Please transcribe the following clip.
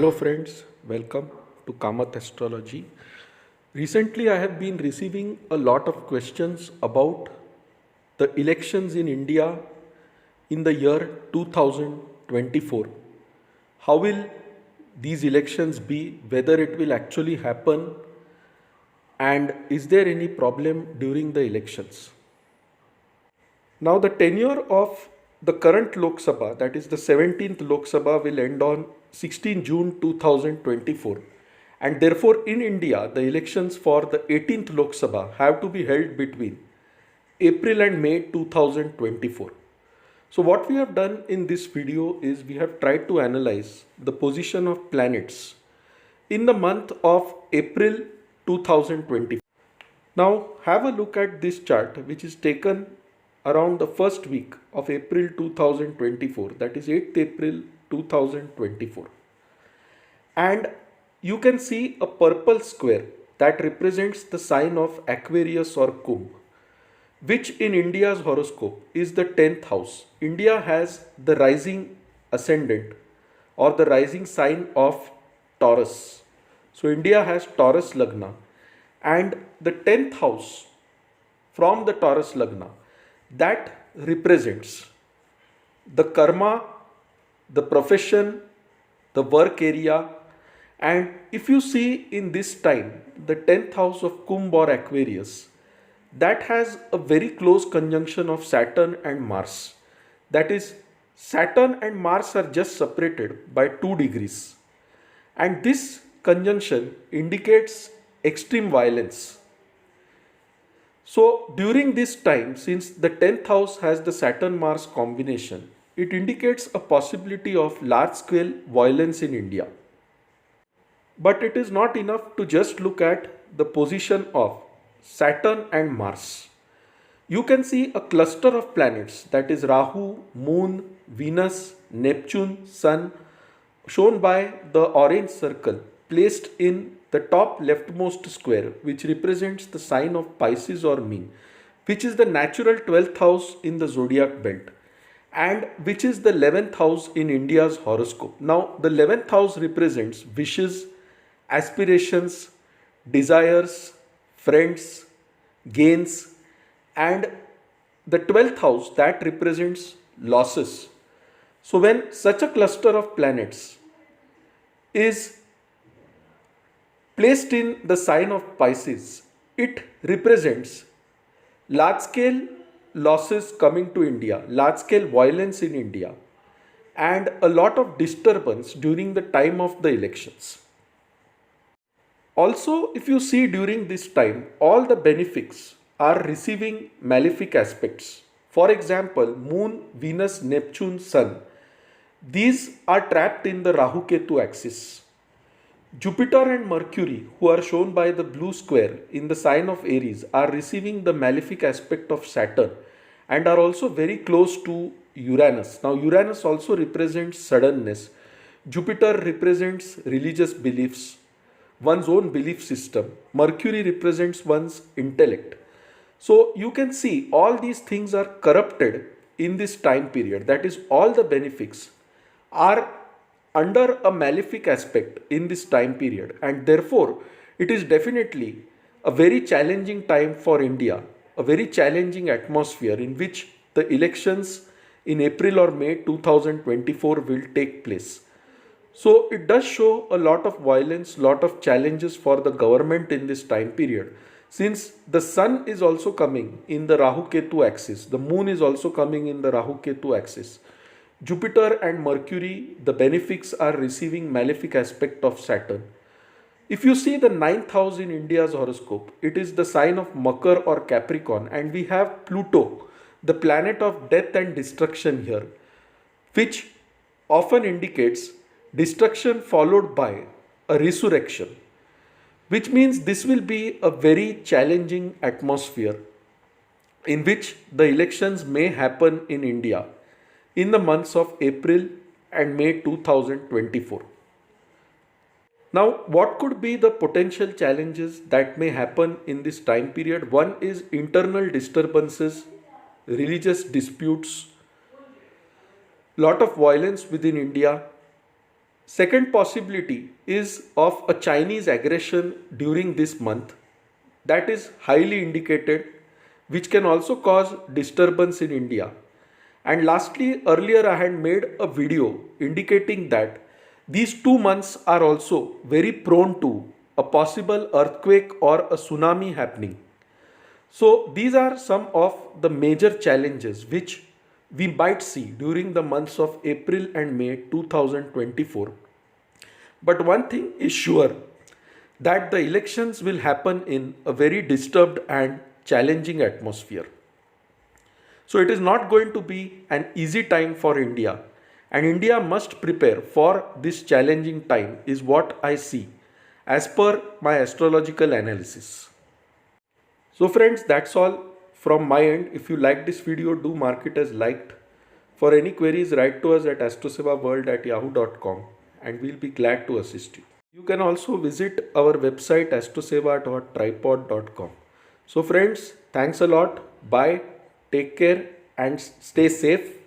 Hello friends, welcome to Kamath Astrology. Recently I have been receiving a lot of questions about the elections in India in the year 2024. How will these elections be, whether it will actually happen, and is there any problem during the elections? Now, the tenure of the current Lok Sabha, that is the 17th Lok Sabha, will end on 16 June 2024. And therefore, in India, the elections for the 18th Lok Sabha have to be held between April and May 2024. So, what we have done in this video is we have tried to analyze the position of planets in the month of April 2024. Now, have a look at this chart, which is taken around the first week of April 2024, that is 8th April 2024. And you can see a purple square that represents the sign of Aquarius or Kumbh, which in India's horoscope is the 10th house. India has the rising ascendant or the rising sign of Taurus. So India has Taurus Lagna, and the 10th house from the Taurus Lagna, that represents the karma, the profession, the work area. And if you see in this time, the 10th house of Kumbh or Aquarius, that has a very close conjunction of Saturn and Mars. That is, Saturn and Mars are just separated by 2 degrees. And this conjunction indicates extreme violence. So during this time, since the 10th house has the Saturn-Mars combination, it indicates a possibility of large-scale violence in India. But it is not enough to just look at the position of Saturn and Mars. You can see a cluster of planets, that is Rahu, Moon, Venus, Neptune, Sun, shown by the orange circle placed in the top leftmost square, which represents the sign of Pisces or Mean, which is the natural 12th house in the zodiac belt, and which is the 11th house in India's horoscope. Now, the 11th house represents wishes, aspirations, desires, friends, gains, and the 12th house that represents losses. So when such a cluster of planets is placed in the sign of Pisces, it represents large scale losses coming to India, large scale violence in India, and a lot of disturbance during the time of the elections. Also, if you see during this time, all the benefics are receiving malefic aspects. For example, Moon, Venus, Neptune, Sun. These are trapped in the Rahu Ketu axis. Jupiter and Mercury, who are shown by the blue square in the sign of Aries, are receiving the malefic aspect of Saturn and are also very close to Uranus. Now, Uranus also represents suddenness. Jupiter represents religious beliefs, one's own belief system. Mercury represents one's intellect. So you can see all these things are corrupted in this time period. That is, all the benefics are under a malefic aspect in this time period, and therefore it is definitely a very challenging time for India, a very challenging atmosphere in which the elections in April or May 2024 will take place. So it does show a lot of violence, lot of challenges for the government in this time period. Since the Sun is also coming in the Rahu Ketu axis, the Moon is also coming in the Rahu Ketu axis. Jupiter and Mercury, the benefics, are receiving malefic aspect of Saturn. If you see the 9th house in India's horoscope, it is the sign of Makar or Capricorn, and we have Pluto, the planet of death and destruction here, which often indicates destruction followed by a resurrection, which means this will be a very challenging atmosphere in which the elections may happen in India in the months of April and May 2024. Now, what could be the potential challenges that may happen in this time period? One is internal disturbances, religious disputes, lot of violence within India, Second possibility is of a Chinese aggression during this month that is highly indicated, which can also cause disturbance in India. And lastly, earlier I had made a video indicating that these 2 months are also very prone to a possible earthquake or a tsunami happening. So, these are some of the major challenges which we might see during the months of April and May 2024. But one thing is sure, that the elections will happen in a very disturbed and challenging atmosphere. So it is not going to be an easy time for India, and India must prepare for this challenging time, is what I see as per my astrological analysis. So friends, that's all from my end. If you like this video, do mark it as liked. For any queries, write to us at astrosevaworld@yahoo.com and we'll be glad to assist you. You can also visit our website astroseva.tripod.com. So friends, thanks a lot. Bye. Take care and stay safe.